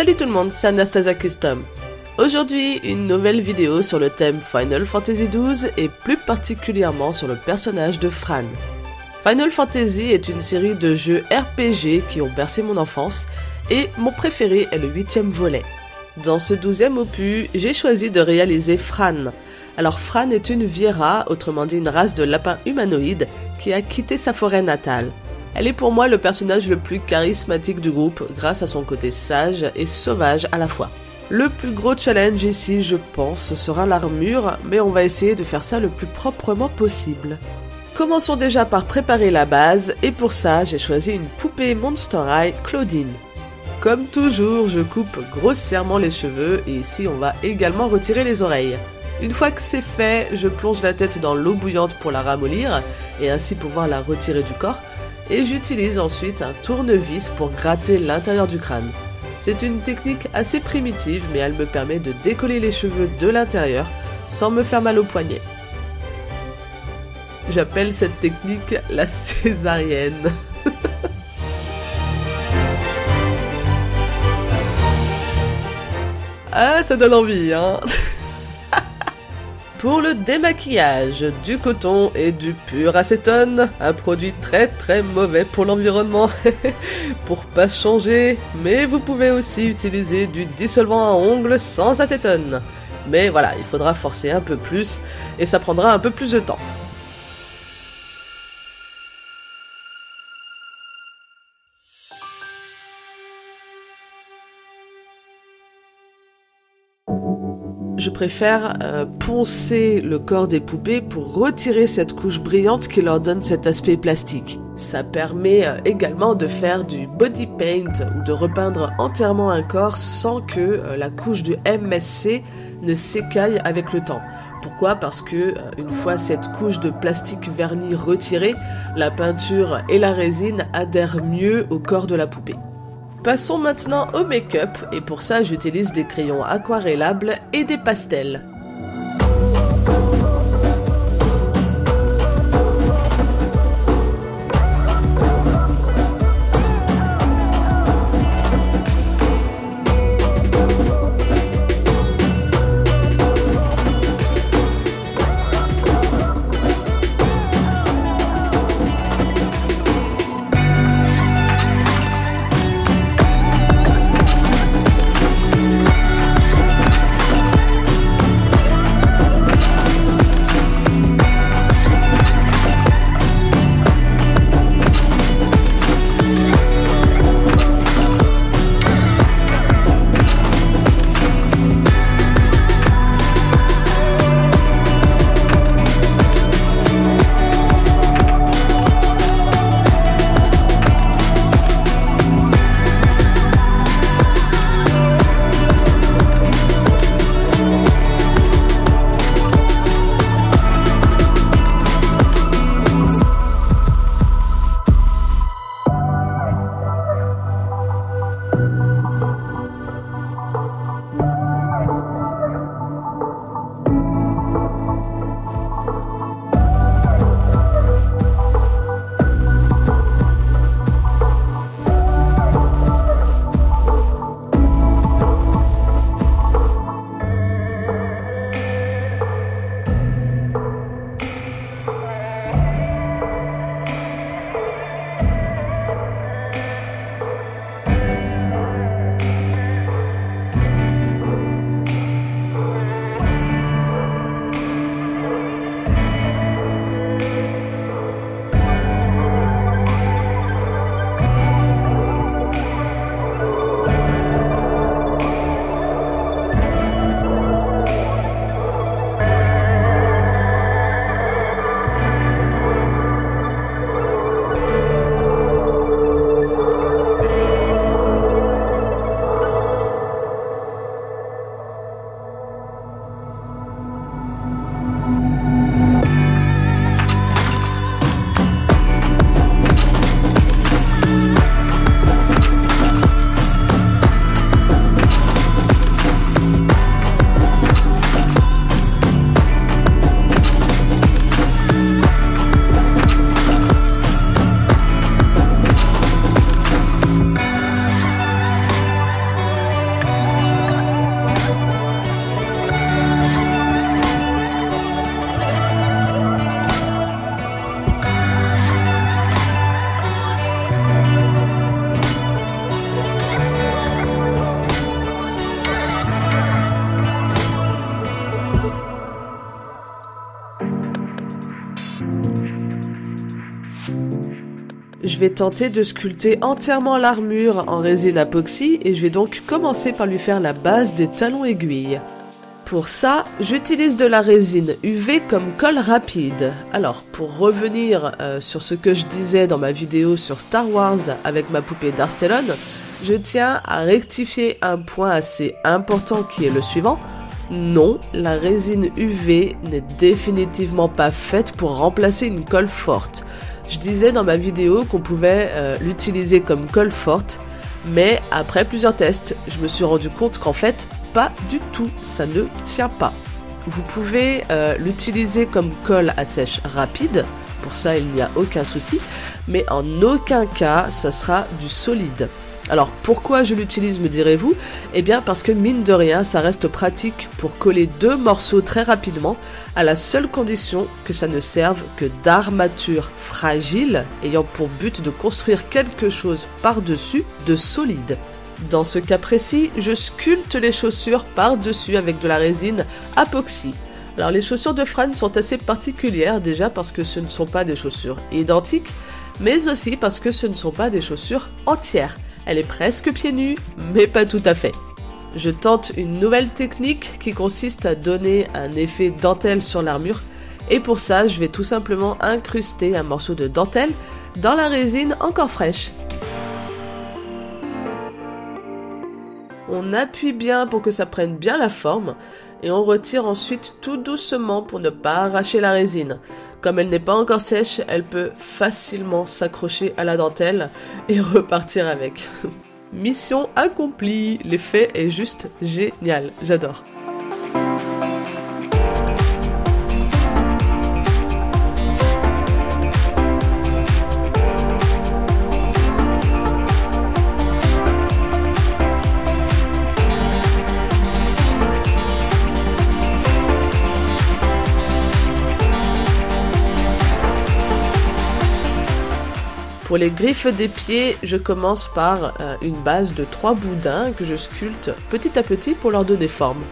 Salut tout le monde, c'est Anastasia Custom. Aujourd'hui, une nouvelle vidéo sur le thème Final Fantasy XII et plus particulièrement sur le personnage de Fran. Final Fantasy est une série de jeux RPG qui ont bercé mon enfance et mon préféré est le 8e volet. Dans ce 12e opus, j'ai choisi de réaliser Fran. Alors Fran est une Viera, autrement dit une race de lapins humanoïdes, qui a quitté sa forêt natale. Elle est pour moi le personnage le plus charismatique du groupe grâce à son côté sage et sauvage à la fois. Le plus gros challenge ici, je pense, sera l'armure, mais on va essayer de faire ça le plus proprement possible. Commençons déjà par préparer la base, et pour ça, j'ai choisi une poupée Monster High Claudine. Comme toujours, je coupe grossièrement les cheveux, et ici on va également retirer les oreilles. Une fois que c'est fait, je plonge la tête dans l'eau bouillante pour la ramollir, et ainsi pouvoir la retirer du corps, et j'utilise ensuite un tournevis pour gratter l'intérieur du crâne. C'est une technique assez primitive, mais elle me permet de décoller les cheveux de l'intérieur sans me faire mal au poignet. J'appelle cette technique la césarienne. Ah, ça donne envie, hein. Pour le démaquillage, du coton et du pur acétone, un produit très mauvais pour l'environnement, pour pas changer, mais vous pouvez aussi utiliser du dissolvant à ongles sans acétone. Mais voilà, il faudra forcer un peu plus, et ça prendra un peu plus de temps. Je préfère poncer le corps des poupées pour retirer cette couche brillante qui leur donne cet aspect plastique. Ça permet également de faire du body paint ou de repeindre entièrement un corps sans que la couche de MSC ne s'écaille avec le temps. Pourquoi ? Parce que une fois cette couche de plastique verni retirée, la peinture et la résine adhèrent mieux au corps de la poupée. Passons maintenant au make-up, et pour ça j'utilise des crayons aquarellables et des pastels. Je vais tenter de sculpter entièrement l'armure en résine époxy et je vais donc commencer par lui faire la base des talons aiguilles. Pour ça, j'utilise de la résine UV comme colle rapide. Alors, pour revenir sur ce que je disais dans ma vidéo sur Star Wars avec ma poupée Darth Talon, je tiens à rectifier un point assez important qui est le suivant. Non, la résine UV n'est définitivement pas faite pour remplacer une colle forte. Je disais dans ma vidéo qu'on pouvait l'utiliser comme colle forte, mais après plusieurs tests, je me suis rendu compte qu'en fait, pas du tout, ça ne tient pas. Vous pouvez l'utiliser comme colle à sèche rapide, pour ça il n'y a aucun souci, mais en aucun cas, ça sera du solide. Alors pourquoi je l'utilise, me direz-vous? Eh bien parce que mine de rien, ça reste pratique pour coller deux morceaux très rapidement, à la seule condition que ça ne serve que d'armature fragile, ayant pour but de construire quelque chose par-dessus de solide. Dans ce cas précis, je sculpte les chaussures par-dessus avec de la résine époxy. Alors les chaussures de Fran sont assez particulières déjà parce que ce ne sont pas des chaussures identiques, mais aussi parce que ce ne sont pas des chaussures entières. Elle est presque pieds nus, mais pas tout à fait. Je tente une nouvelle technique qui consiste à donner un effet dentelle sur l'armure, et pour ça, je vais tout simplement incruster un morceau de dentelle dans la résine encore fraîche. On appuie bien pour que ça prenne bien la forme, et on retire ensuite tout doucement pour ne pas arracher la résine. Comme elle n'est pas encore sèche, elle peut facilement s'accrocher à la dentelle et repartir avec. Mission accomplie, l'effet est juste génial, j'adore. Pour les griffes des pieds, je commence par une base de 3 boudins que je sculpte petit à petit pour leur donner forme.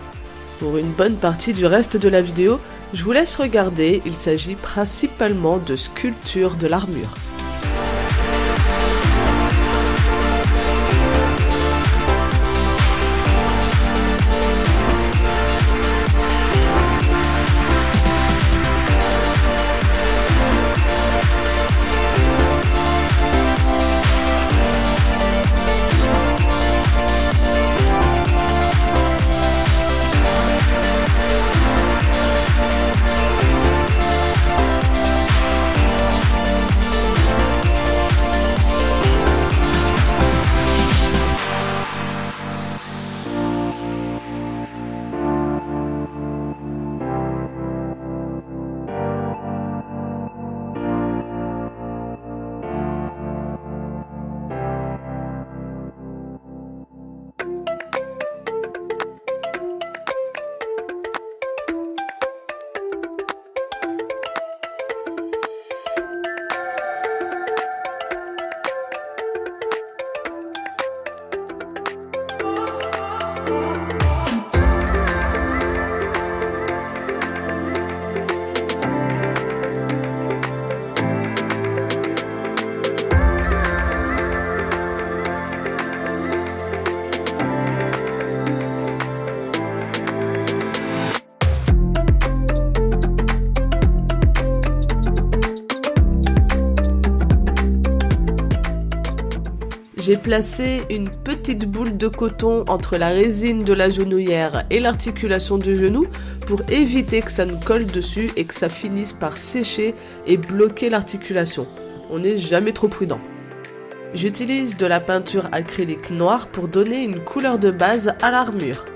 Pour une bonne partie du reste de la vidéo, je vous laisse regarder, il s'agit principalement de sculpture de l'armure. J'ai placé une petite boule de coton entre la résine de la genouillère et l'articulation du genou pour éviter que ça ne colle dessus et que ça finisse par sécher et bloquer l'articulation. On n'est jamais trop prudent. J'utilise de la peinture acrylique noire pour donner une couleur de base à l'armure.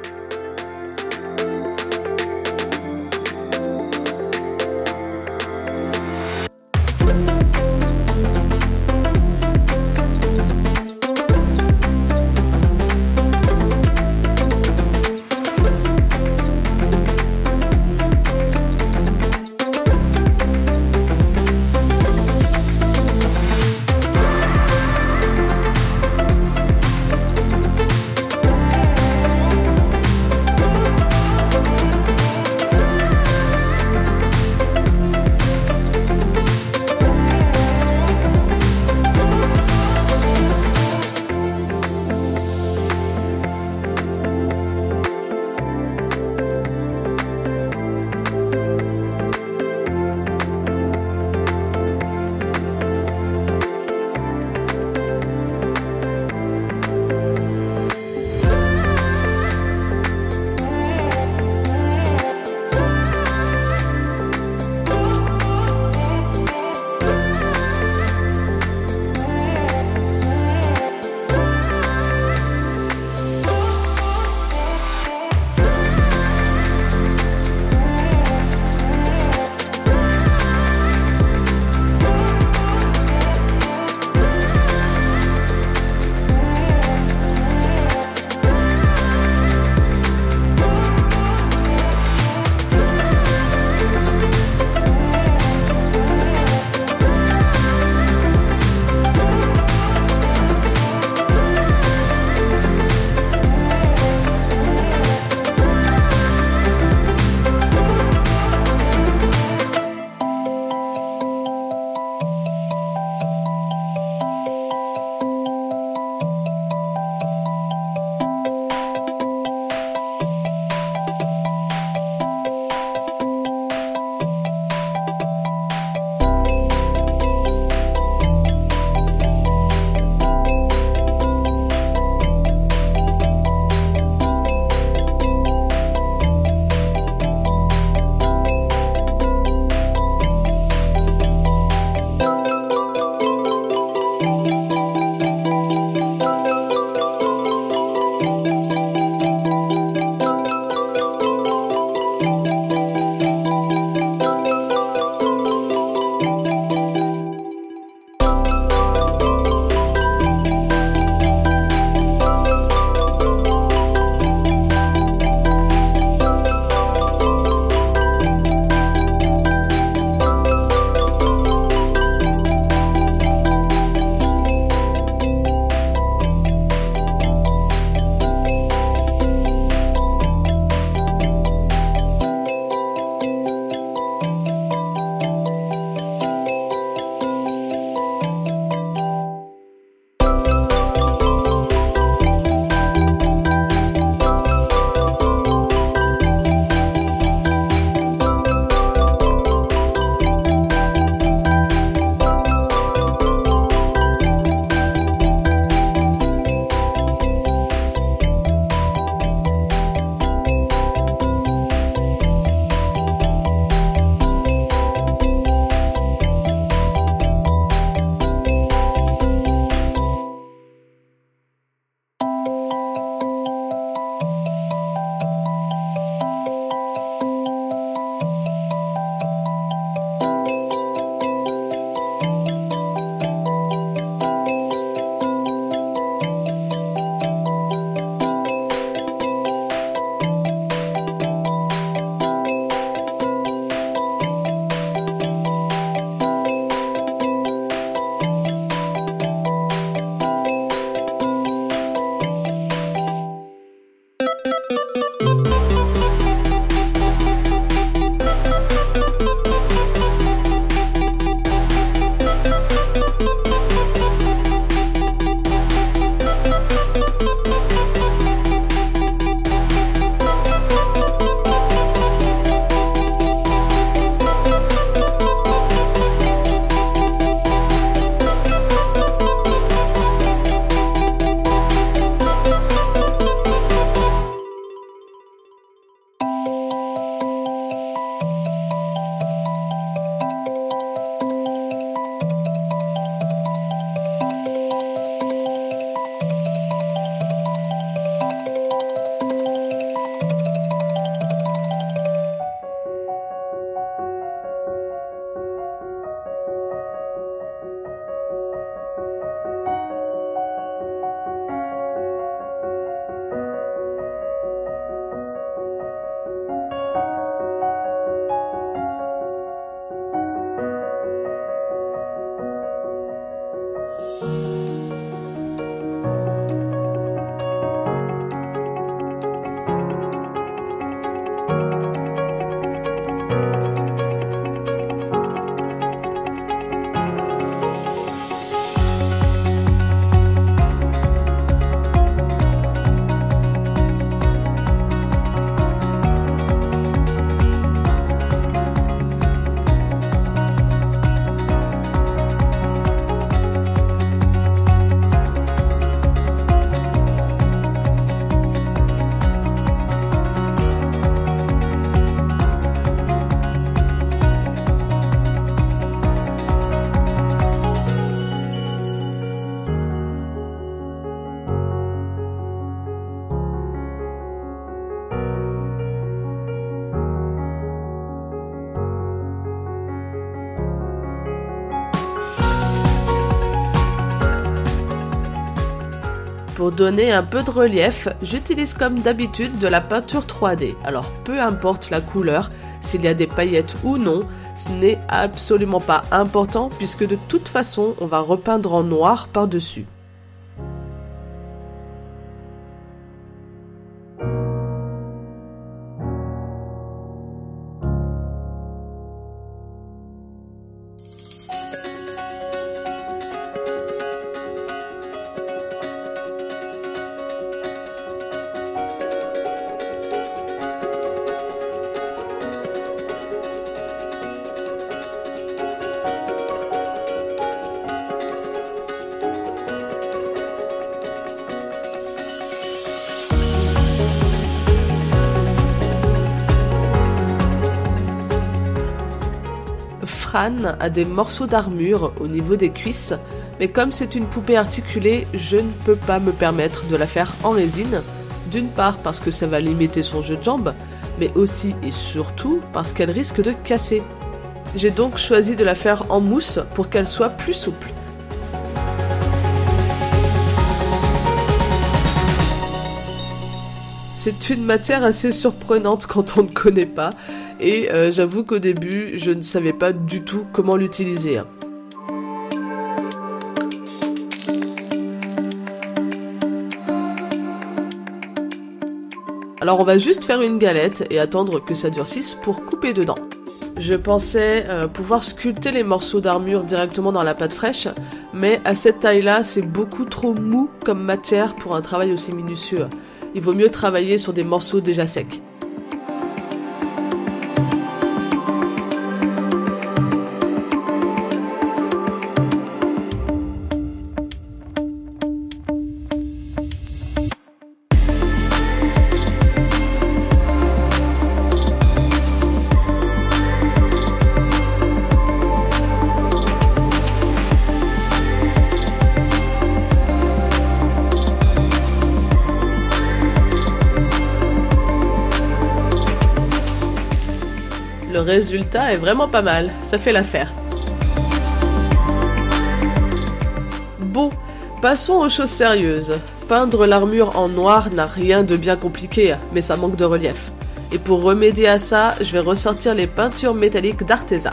Pour donner un peu de relief, j'utilise comme d'habitude de la peinture 3D. Alors peu importe la couleur, s'il y a des paillettes ou non, ce n'est absolument pas important puisque de toute façon on va repeindre en noir par-dessus. Fran a des morceaux d'armure au niveau des cuisses, mais comme c'est une poupée articulée, je ne peux pas me permettre de la faire en résine, d'une part parce que ça va limiter son jeu de jambes, mais aussi et surtout parce qu'elle risque de casser. J'ai donc choisi de la faire en mousse pour qu'elle soit plus souple. C'est une matière assez surprenante quand on ne connaît pas, et j'avoue qu'au début, je ne savais pas du tout comment l'utiliser. Alors on va juste faire une galette et attendre que ça durcisse pour couper dedans. Je pensais pouvoir sculpter les morceaux d'armure directement dans la pâte fraîche, mais à cette taille-là, c'est beaucoup trop mou comme matière pour un travail aussi minutieux. Il vaut mieux travailler sur des morceaux déjà secs. Le résultat est vraiment pas mal, ça fait l'affaire. Bon, passons aux choses sérieuses. Peindre l'armure en noir n'a rien de bien compliqué, mais ça manque de relief. Et pour remédier à ça, je vais ressortir les peintures métalliques d'Arteza.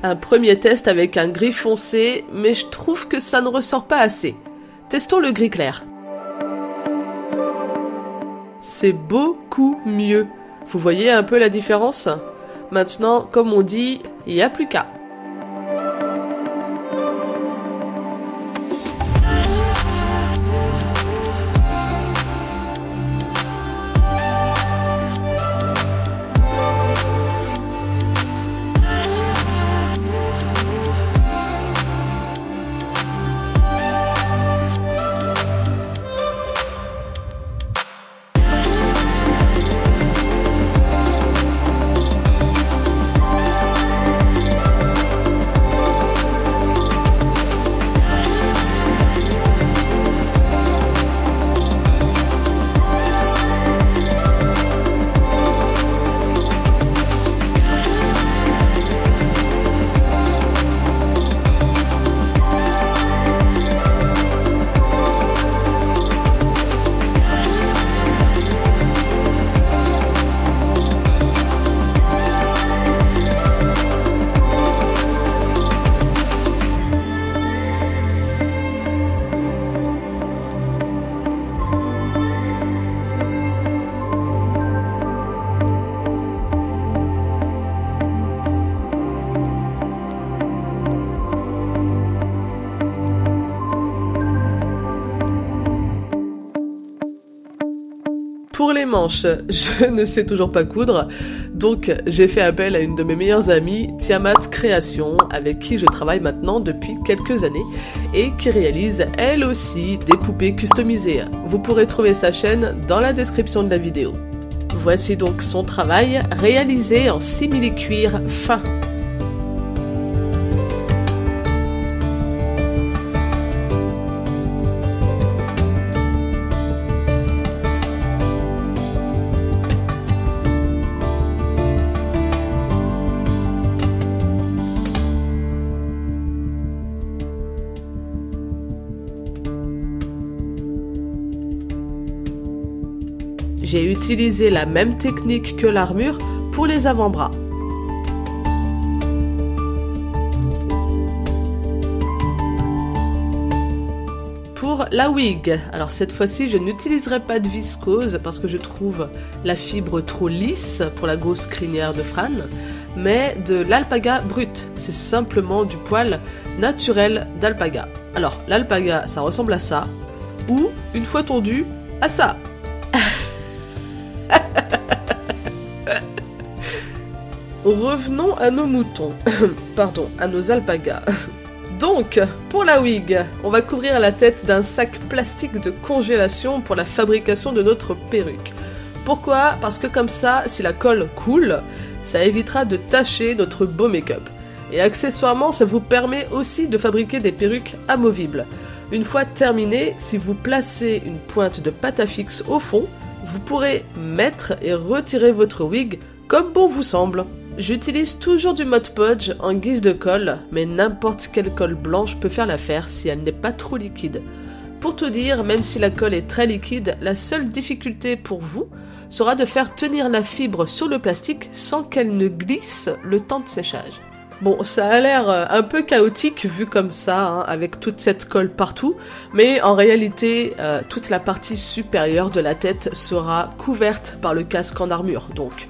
Un premier test avec un gris foncé, mais je trouve que ça ne ressort pas assez. Testons le gris clair. C'est beaucoup mieux. Vous voyez un peu la différence? Maintenant, comme on dit, il n'y a plus qu'à. Pour les manches, je ne sais toujours pas coudre, donc j'ai fait appel à une de mes meilleures amies, Tiamat Création, avec qui je travaille maintenant depuis quelques années, et qui réalise elle aussi des poupées customisées. Vous pourrez trouver sa chaîne dans la description de la vidéo. Voici donc son travail, réalisé en simili-cuir fin. J'ai utilisé la même technique que l'armure pour les avant-bras. Pour la wig, alors cette fois-ci je n'utiliserai pas de viscose parce que je trouve la fibre trop lisse pour la grosse crinière de Fran, mais de l'alpaga brut, c'est simplement du poil naturel d'alpaga. Alors l'alpaga ça ressemble à ça, ou une fois tondu, à ça. Revenons à nos moutons, pardon, à nos alpagas. Donc, pour la wig, on va couvrir la tête d'un sac plastique de congélation pour la fabrication de notre perruque. Pourquoi? Parce que comme ça, si la colle coule, ça évitera de tacher notre beau make-up. Et accessoirement, ça vous permet aussi de fabriquer des perruques amovibles. Une fois terminé, si vous placez une pointe de pâte à fixe au fond, vous pourrez mettre et retirer votre wig comme bon vous semble. J'utilise toujours du Mod Podge en guise de colle, mais n'importe quelle colle blanche peut faire l'affaire si elle n'est pas trop liquide. Pour tout dire, même si la colle est très liquide, la seule difficulté pour vous sera de faire tenir la fibre sur le plastique sans qu'elle ne glisse le temps de séchage. Bon, ça a l'air un peu chaotique vu comme ça, hein, avec toute cette colle partout, mais en réalité, toute la partie supérieure de la tête sera couverte par le casque en armure, donc...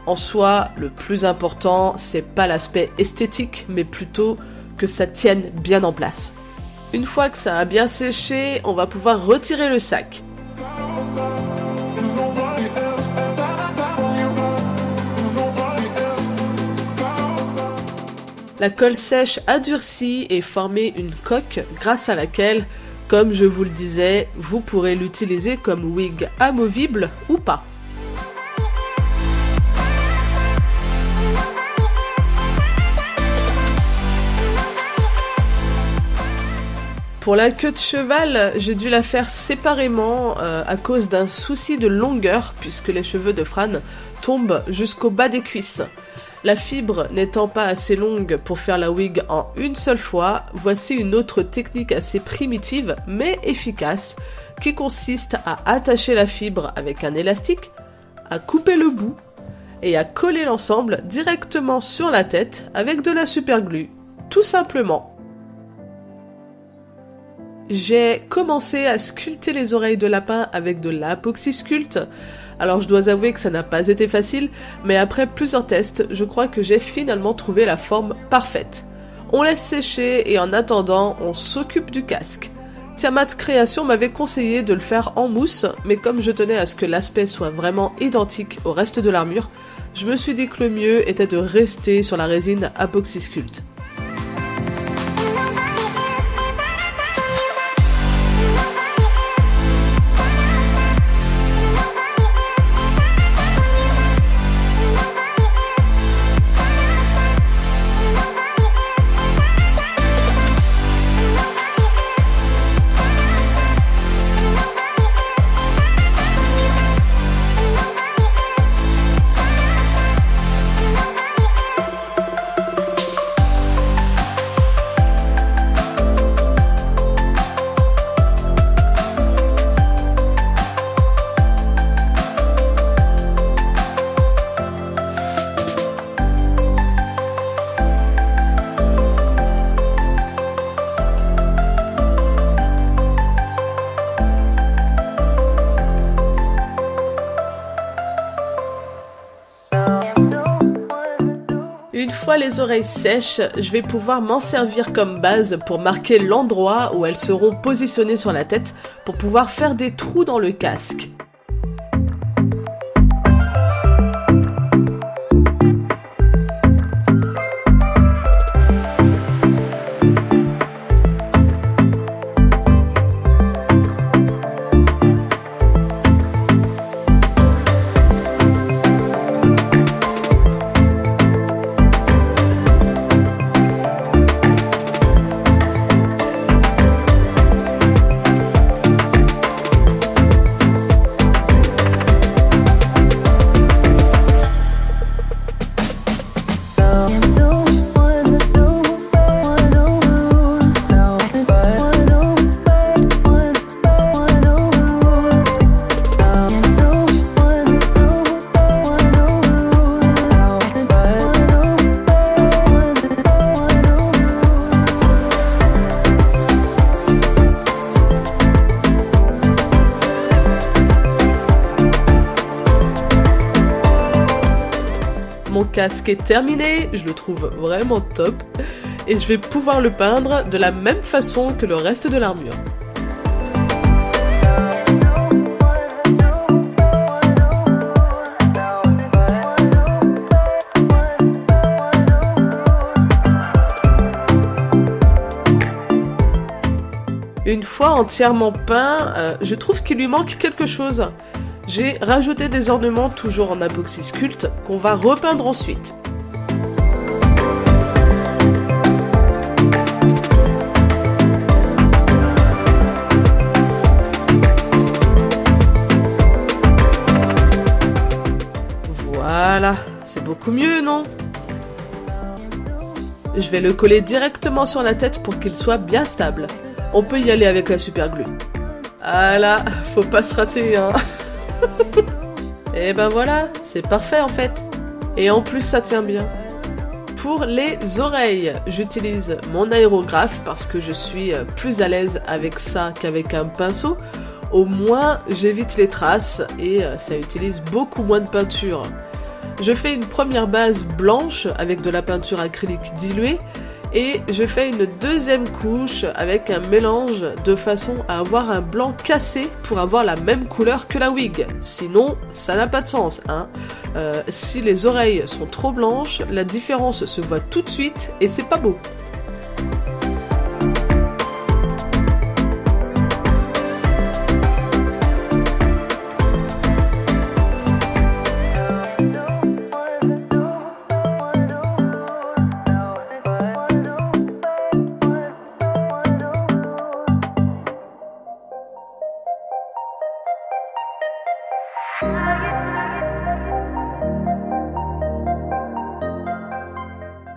En soi, le plus important, c'est pas l'aspect esthétique, mais plutôt que ça tienne bien en place. Une fois que ça a bien séché, on va pouvoir retirer le sac. La colle sèche a durci et formé une coque grâce à laquelle, comme je vous le disais, vous pourrez l'utiliser comme wig amovible ou pas. Pour la queue de cheval, j'ai dû la faire séparément à cause d'un souci de longueur puisque les cheveux de Fran tombent jusqu'au bas des cuisses. La fibre n'étant pas assez longue pour faire la wig en une seule fois, voici une autre technique assez primitive mais efficace qui consiste à attacher la fibre avec un élastique, à couper le bout et à coller l'ensemble directement sur la tête avec de la superglue, tout simplement. J'ai commencé à sculpter les oreilles de lapin avec de l'apoxysculpte. Alors je dois avouer que ça n'a pas été facile, mais après plusieurs tests, je crois que j'ai finalement trouvé la forme parfaite. On laisse sécher et en attendant, on s'occupe du casque. Tiamat Création m'avait conseillé de le faire en mousse, mais comme je tenais à ce que l'aspect soit vraiment identique au reste de l'armure, je me suis dit que le mieux était de rester sur la résine apoxysculpte. Une fois les oreilles sèches, je vais pouvoir m'en servir comme base pour marquer l'endroit où elles seront positionnées sur la tête pour pouvoir faire des trous dans le casque. casque est terminé, je le trouve vraiment top, et je vais pouvoir le peindre de la même façon que le reste de l'armure. Une fois entièrement peint, je trouve qu'il lui manque quelque chose. J'ai rajouté des ornements toujours en Apoxy Sculpt qu'on va repeindre ensuite. Voilà, c'est beaucoup mieux, non ? Je vais le coller directement sur la tête pour qu'il soit bien stable. On peut y aller avec la super glue. Ah là, faut pas se rater, hein. Et ben voilà, c'est parfait en fait. Et en plus, ça tient bien. Pour les oreilles, j'utilise mon aérographe parce que je suis plus à l'aise avec ça qu'avec un pinceau. Au moins, j'évite les traces et ça utilise beaucoup moins de peinture. Je fais une première base blanche avec de la peinture acrylique diluée et je fais une deuxième couche avec un mélange de façon à avoir un blanc cassé pour avoir la même couleur que la wig. Sinon, ça n'a pas de sens, hein. Si les oreilles sont trop blanches, la différence se voit tout de suite et c'est pas beau.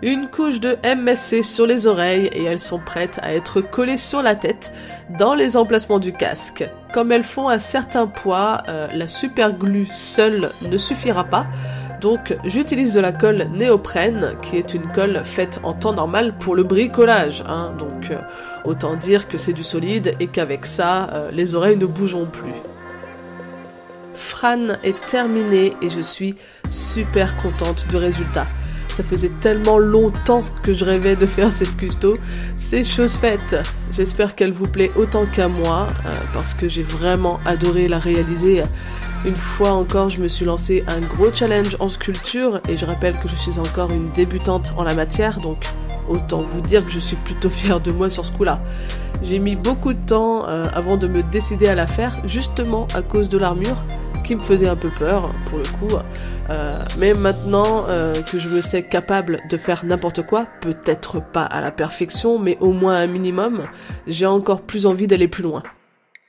Une couche de MSC sur les oreilles et elles sont prêtes à être collées sur la tête dans les emplacements du casque. Comme elles font un certain poids, la super glue seule ne suffira pas, donc j'utilise de la colle néoprène qui est une colle faite en temps normal pour le bricolage, hein, donc autant dire que c'est du solide et qu'avec ça, les oreilles ne bougeront plus. Fran est terminée et je suis super contente du résultat. Ça faisait tellement longtemps que je rêvais de faire cette custo, c'est chose faite. J'espère qu'elle vous plaît autant qu'à moi, parce que j'ai vraiment adoré la réaliser. Une fois encore, je me suis lancé un gros challenge en sculpture, et je rappelle que je suis encore une débutante en la matière, donc autant vous dire que je suis plutôt fière de moi sur ce coup-là. J'ai mis beaucoup de temps avant de me décider à la faire, justement à cause de l'armure, qui me faisait un peu peur, pour le coup. Mais maintenant que je me sais capable de faire n'importe quoi, peut-être pas à la perfection, mais au moins un minimum, j'ai encore plus envie d'aller plus loin.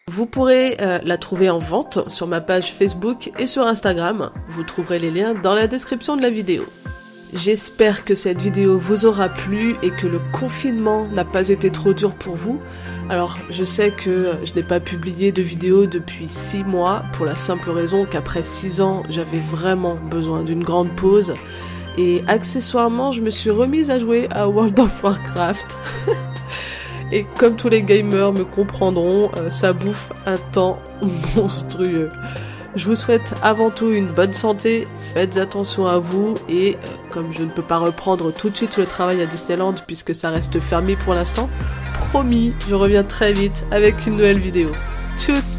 Vous pourrez la trouver en vente sur ma page Facebook et sur Instagram. Vous trouverez les liens dans la description de la vidéo. J'espère que cette vidéo vous aura plu et que le confinement n'a pas été trop dur pour vous. Alors, je sais que je n'ai pas publié de vidéo depuis 6 mois pour la simple raison qu'après 6 ans, j'avais vraiment besoin d'une grande pause. Et accessoirement, je me suis remise à jouer à World of Warcraft. Et comme tous les gamers me comprendront, ça bouffe un temps monstrueux. Je vous souhaite avant tout une bonne santé, faites attention à vous et comme je ne peux pas reprendre tout de suite le travail à Disneyland puisque ça reste fermé pour l'instant, promis, je reviens très vite avec une nouvelle vidéo. Tchuss!